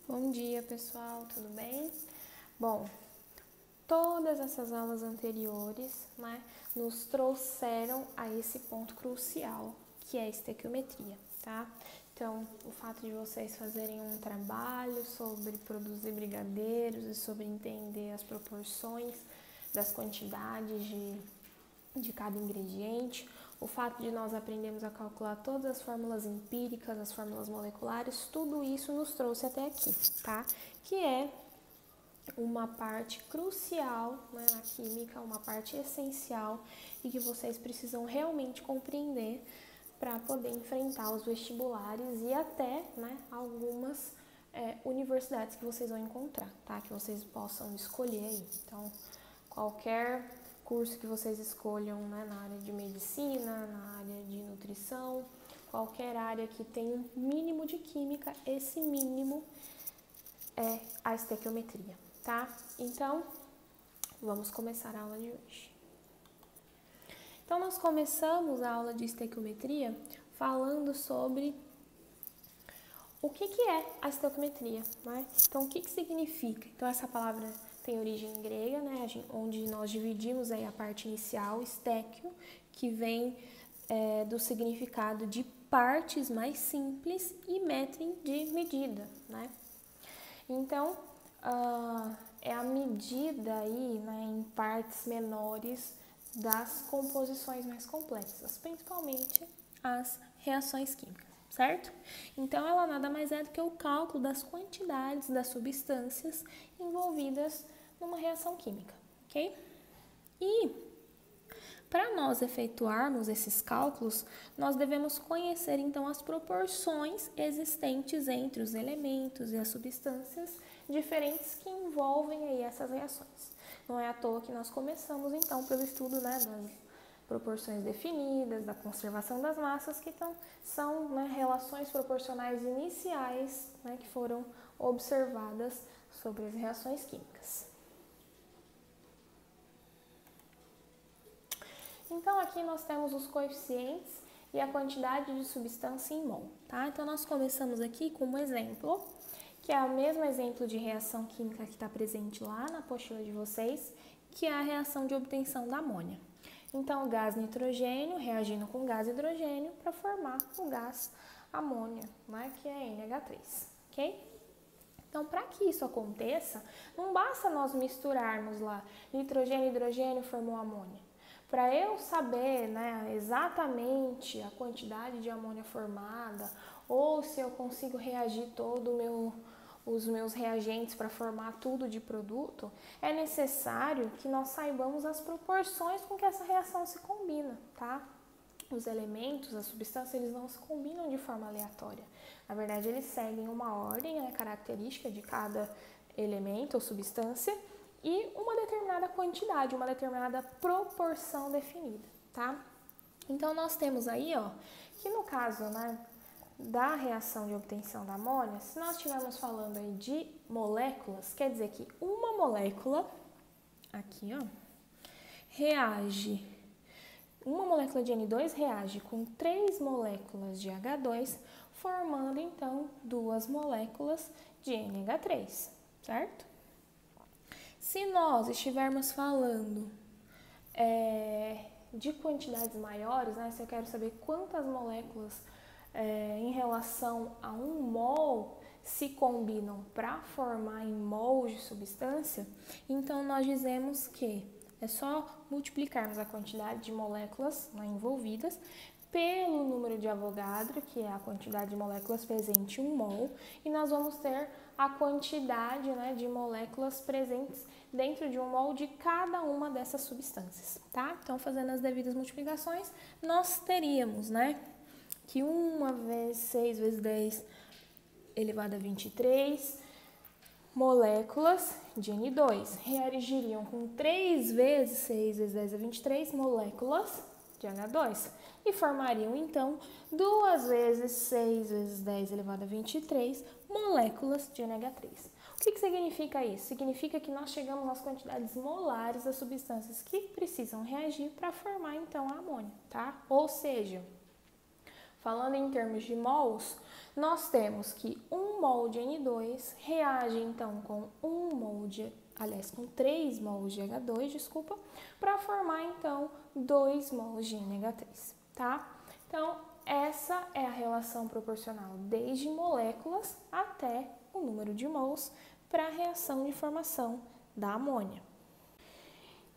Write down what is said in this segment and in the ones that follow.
Bom dia, pessoal, tudo bem? Bom, todas essas aulas anteriores, nos trouxeram a esse ponto crucial, que é a estequiometria, tá? Então, o fato de vocês fazerem um trabalho sobre produzir brigadeiros e sobre entender as proporções das quantidades de cada ingrediente, o fato de nós aprendermos a calcular todas as fórmulas empíricas, as fórmulas moleculares, tudo isso nos trouxe até aqui, tá? Que é uma parte crucial, na química, uma parte essencial e que vocês precisam realmente compreender para poder enfrentar os vestibulares e até, algumas universidades que vocês vão encontrar, tá? Que vocês possam escolher aí. Então, qualquer curso que vocês escolham, na área de medicina, na área de nutrição, qualquer área que tenha um mínimo de química, esse mínimo é a estequiometria, tá? Então, vamos começar a aula de hoje. Então, nós começamos a aula de estequiometria falando sobre o que é a estequiometria, Então, o que significa? Então, essa palavra tem origem grega, onde nós dividimos aí a parte inicial, estéquio, que vem do significado de partes mais simples e metrim de medida, Então, é a medida aí, em partes menores das composições mais complexas, principalmente as reações químicas, certo? Então, ela nada mais é do que o cálculo das quantidades das substâncias envolvidas numa reação química, ok? E para nós efetuarmos esses cálculos, nós devemos conhecer então as proporções existentes entre os elementos e as substâncias diferentes que envolvem aí essas reações. Não é à toa que nós começamos então pelo estudo das proporções definidas, da conservação das massas, que são relações proporcionais iniciais que foram observadas sobre as reações químicas. Então, aqui nós temos os coeficientes e a quantidade de substância em mol, tá? Então, nós começamos aqui com um exemplo, que é o mesmo exemplo de reação química que está presente lá na apostila de vocês, que é a reação de obtenção da amônia. Então, o gás nitrogênio reagindo com gás hidrogênio para formar o gás amônia, que é NH3, ok? Então, para que isso aconteça, não basta nós misturarmos lá nitrogênio e hidrogênio formou amônia. Para eu saber exatamente a quantidade de amônia formada ou se eu consigo reagir os meus reagentes para formar tudo de produto, é necessário que nós saibamos as proporções com que essa reação se combina, tá? Os elementos, as substâncias, eles não se combinam de forma aleatória. Na verdade, eles seguem uma ordem característica de cada elemento ou substância e uma determinada quantidade, uma determinada proporção definida, tá? Então, nós temos aí, que no caso, da reação de obtenção da amônia, se nós estivermos falando aí de moléculas, quer dizer que uma molécula, aqui, reage, uma molécula de N2 reage com 3 moléculas de H2, formando, então, 2 moléculas de NH3, certo? Se nós estivermos falando de quantidades maiores, se eu quero saber quantas moléculas em relação a 1 mol se combinam para formar em mols de substância, então nós dizemos que é só multiplicarmos a quantidade de moléculas envolvidas pelo número de Avogadro, que é a quantidade de moléculas presente em 1 mol, e nós vamos ter a quantidade de moléculas presentes dentro de 1 mol de cada uma dessas substâncias, tá? Então, fazendo as devidas multiplicações, nós teríamos, que 1 vezes 6 vezes 10 elevado a 23 moléculas de N2 reagiriam com 3 vezes 6 vezes 10 a 23 moléculas de H2 e formariam, então, 2 vezes 6 vezes 10 elevado a 23 moléculas de NH3. O que significa isso? Significa que nós chegamos nas quantidades molares das substâncias que precisam reagir para formar, então, a amônia, tá? Ou seja, falando em termos de mols, nós temos que 1 1 mol de N2 reage então com 3 mols de H2, desculpa, para formar então 2 mols de NH3, tá? Então, essa é a relação proporcional desde moléculas até o número de mols para a reação de formação da amônia.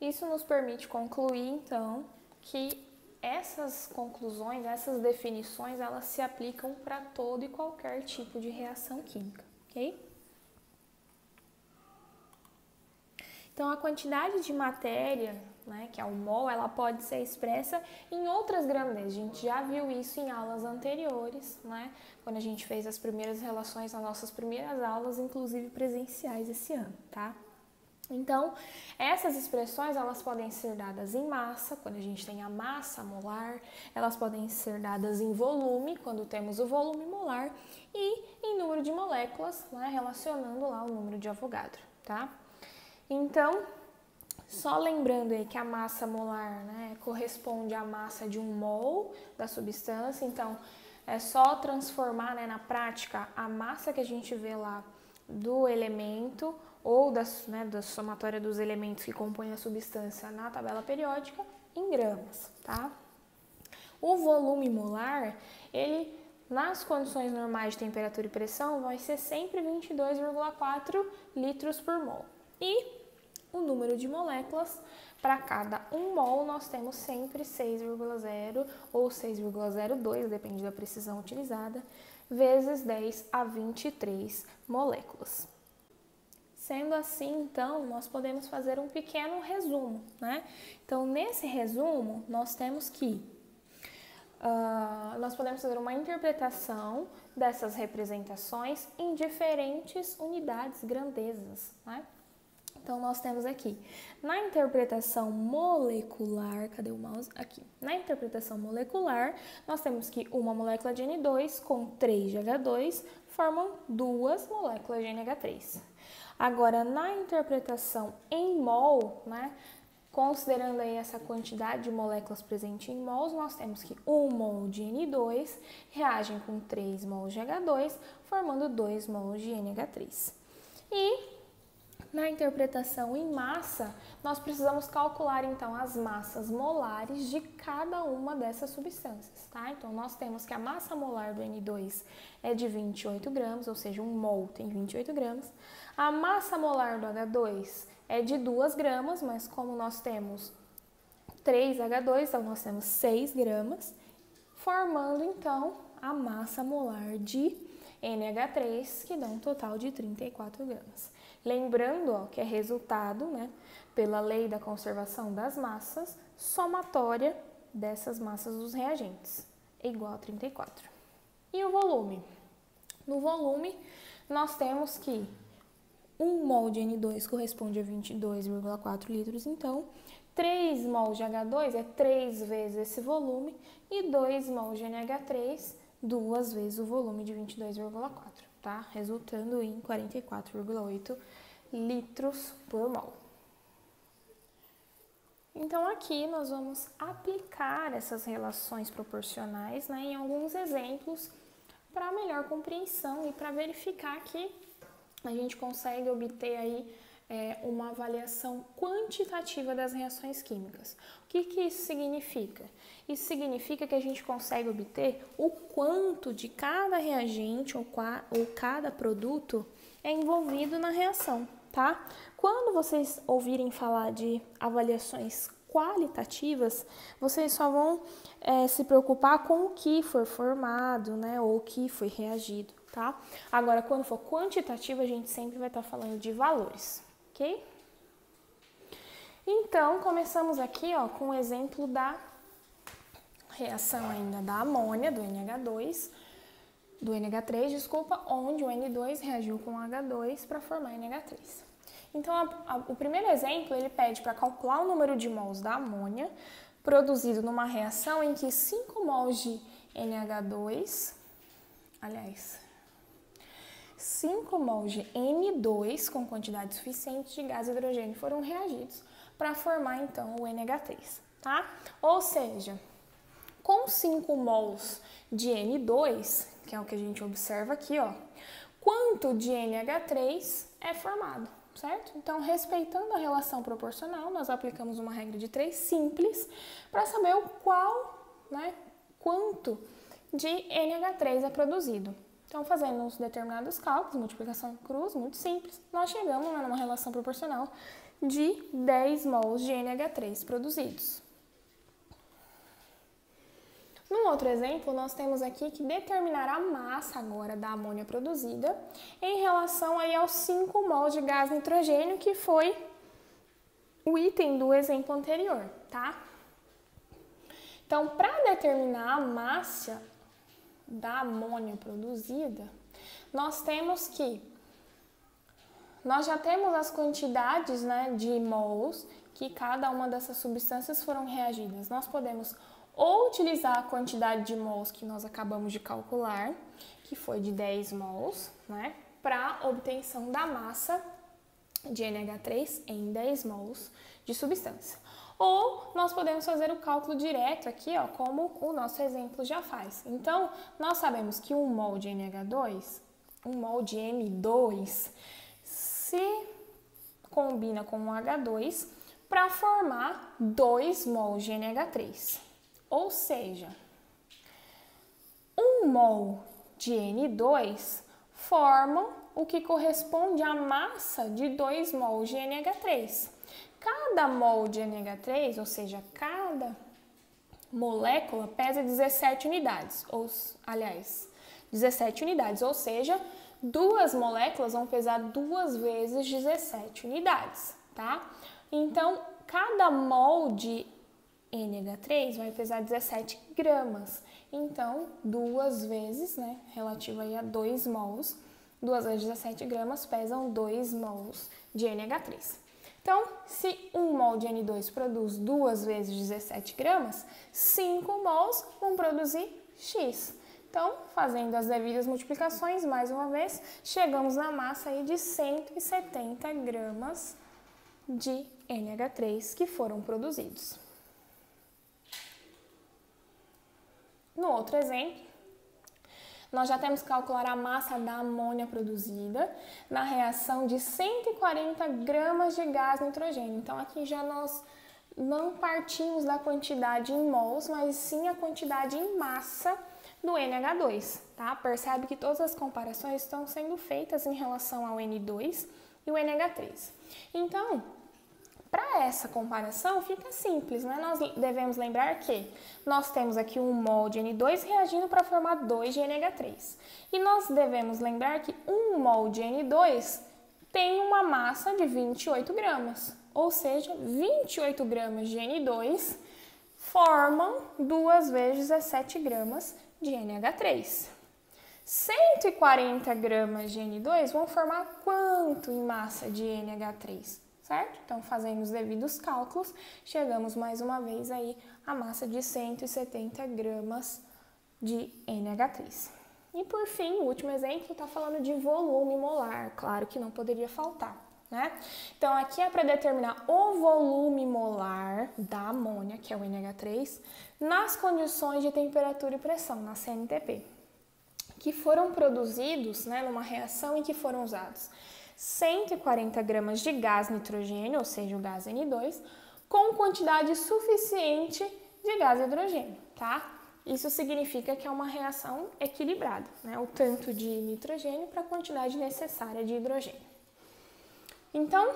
Isso nos permite concluir, então, que essas conclusões, essas definições, elas se aplicam para todo e qualquer tipo de reação química, ok? Então, a quantidade de matéria, né, que é o mol, ela pode ser expressa em outras grandezas. A gente já viu isso em aulas anteriores, né, quando a gente fez as primeiras relações nas nossas primeiras aulas, inclusive presenciais esse ano, tá? Então, essas expressões, elas podem ser dadas em massa, quando a gente tem a massa molar, elas podem ser dadas em volume, quando temos o volume molar, e em número de moléculas, né, relacionando lá o número de Avogadro, tá? Então, só lembrando aí que a massa molar, né, corresponde à massa de 1 mol da substância, então é só transformar, né, na prática a massa que a gente vê lá do elemento ou da somatória dos elementos que compõem a substância na tabela periódica em gramas, tá? O volume molar, ele nas condições normais de temperatura e pressão vai ser sempre 22,4 litros por mol. E o número de moléculas, para cada 1 mol nós temos sempre 6,0 ou 6,02, depende da precisão utilizada, vezes 10 a 23 moléculas. Sendo assim, então, nós podemos fazer um pequeno resumo, né? Então, nesse resumo, nós temos que nós podemos fazer uma interpretação dessas representações em diferentes unidades, grandezas, né? Então, nós temos aqui, na interpretação molecular, cadê o mouse? Aqui. Na interpretação molecular, nós temos que uma molécula de N2 com 3 de H2 formam 2 moléculas de NH3. Agora, na interpretação em mol, né, considerando aí essa quantidade de moléculas presentes em mols, nós temos que 1 mol de N2 reagem com 3 mols de H2, formando 2 mols de NH3. E na interpretação em massa, nós precisamos calcular então as massas molares de cada uma dessas substâncias, tá? Então, nós temos que a massa molar do N2 é de 28 gramas, ou seja, 1 mol tem 28 gramas. A massa molar do H2 é de 2 gramas, mas como nós temos 3 H2, então nós temos 6 gramas, formando então a massa molar de NH3, que dá um total de 34 gramas. Lembrando, ó, que é resultado, né, pela lei da conservação das massas, somatória dessas massas dos reagentes, é igual a 34. E o volume? No volume, nós temos que 1 mol de N2 corresponde a 22,4 litros, então 3 mols de H2 é 3 vezes esse volume e 2 mols de NH3, 2 vezes o volume de 22,4, tá? Resultando em 44,8 litros por mol. Então, aqui nós vamos aplicar essas relações proporcionais, né, em alguns exemplos para melhor compreensão e para verificar que a gente consegue obter aí uma avaliação quantitativa das reações químicas. O que isso significa? Isso significa que a gente consegue obter o quanto de cada reagente ou cada produto é envolvido na reação, tá? Quando vocês ouvirem falar de avaliações qualitativas, vocês só vão se preocupar com o que foi formado, né, ou o que foi reagido, tá? Agora, quando for quantitativo, a gente sempre vai estar falando de valores, ok? Então, começamos aqui, ó, com o exemplo da reação ainda da amônia, do NH3, desculpa, onde o N2 reagiu com H2 para formar NH3. Então, o primeiro exemplo, ele pede para calcular o número de mols da amônia produzido numa reação em que 5 mols de NH2, aliás, 5 mols de N2 com quantidade suficiente de gás hidrogênio foram reagidos para formar, então, o NH3, tá? Ou seja, com 5 mols de N2, que é o que a gente observa aqui, ó, quanto de NH3 é formado, certo? Então, respeitando a relação proporcional, nós aplicamos uma regra de 3 simples para saber o quanto de NH3 é produzido. Então, fazendo uns determinados cálculos, multiplicação cruz, muito simples, nós chegamos numa relação proporcional de 10 mols de NH3 produzidos. Num outro exemplo, nós temos aqui que determinar a massa agora da amônia produzida em relação aí aos 5 mols de gás nitrogênio, que foi o item do exemplo anterior, tá? Então, para determinar a massa da amônia produzida, nós já temos as quantidades, de mols que cada uma dessas substâncias foram reagidas. Nós podemos ou utilizar a quantidade de mols que nós acabamos de calcular, que foi de 10 mols, para obtenção da massa de NH3 em 10 mols de substância. Ou nós podemos fazer o cálculo direto aqui, como o nosso exemplo já faz. Então, nós sabemos que 1 mol de NH2, 1 mol de N2, se combina com um H2 para formar 2 mols de NH3. Ou seja, 1 mol de N2 formam o que corresponde à massa de 2 mols de NH3. Cada mol de NH3, ou seja, cada molécula pesa 17 unidades, 17 unidades, ou seja, 2 moléculas vão pesar 2 vezes 17 unidades, tá? Então, cada mol de NH3 vai pesar 17 gramas. Então, 2 vezes, relativo aí a 2 mols, 2 vezes 17 gramas pesam 2 mols de NH3. Então, se 1 mol de N2 produz 2 vezes 17 gramas, 5 mols vão produzir X. Então, fazendo as devidas multiplicações, mais uma vez, chegamos na massa aí de 170 gramas de NH3 que foram produzidos. No outro exemplo, nós já temos que calcular a massa da amônia produzida na reação de 140 gramas de gás nitrogênio. Então, aqui já nós não partimos da quantidade em mols, mas sim a quantidade em massa do NH2, tá? Percebe que todas as comparações estão sendo feitas em relação ao N2 e o NH3. Então, para essa comparação fica simples, Nós devemos lembrar que nós temos aqui 1 mol de N2 reagindo para formar 2 de NH3. E nós devemos lembrar que 1 mol de N2 tem uma massa de 28 gramas, ou seja, 28 gramas de N2 formam 2 vezes 17 gramas de NH3. 140 gramas de N2 vão formar quanto em massa de NH3? Certo? Então, fazendo os devidos cálculos, chegamos mais uma vez aí à massa de 170 gramas de NH3. E por fim, o último exemplo está falando de volume molar, claro que não poderia faltar, Então, aqui é para determinar o volume molar da amônia, que é o NH3, nas condições de temperatura e pressão, na CNTP, que foram produzidos, numa reação em que foram usados 140 gramas de gás nitrogênio, ou seja, o gás N2, com quantidade suficiente de gás hidrogênio, tá? Isso significa que é uma reação equilibrada, O tanto de nitrogênio para a quantidade necessária de hidrogênio. Então,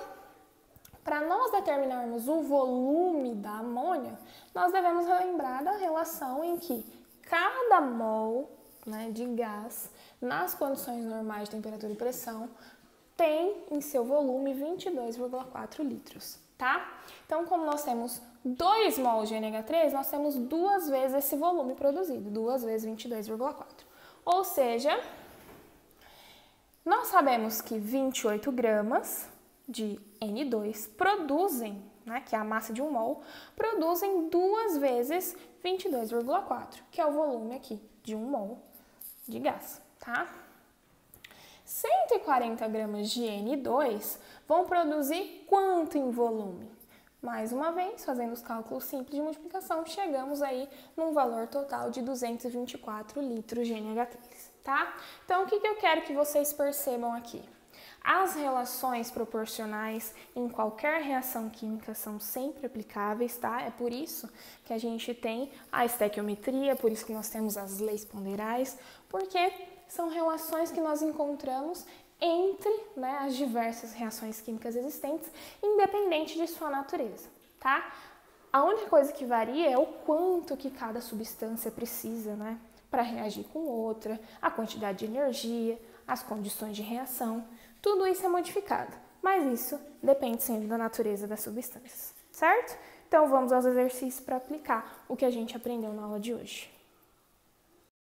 para nós determinarmos o volume da amônia, nós devemos lembrar da relação em que cada mol de gás, nas condições normais de temperatura e pressão, tem em seu volume 22,4 litros, tá? Então, como nós temos 2 mols de NH3, nós temos 2 vezes esse volume produzido, 2 vezes 22,4. Ou seja, nós sabemos que 28 gramas de N2 produzem, que é a massa de 1 mol, produzem 2 vezes 22,4, que é o volume aqui de 1 mol de gás, tá? 140 gramas de N2 vão produzir quanto em volume? Mais uma vez, fazendo os cálculos simples de multiplicação, chegamos aí num valor total de 224 litros de NH3. tá? Então, o que eu quero que vocês percebam aqui? As relações proporcionais em qualquer reação química são sempre aplicáveis, tá? É por isso que a gente tem a estequiometria, por isso que nós temos as leis ponderais, porque são relações que nós encontramos entre, né, as diversas reações químicas existentes, independente de sua natureza, tá? A única coisa que varia é o quanto que cada substância precisa, né, para reagir com outra, a quantidade de energia, as condições de reação. Tudo isso é modificado, mas isso depende sempre da natureza das substâncias, certo? Então, vamos aos exercícios para aplicar o que a gente aprendeu na aula de hoje.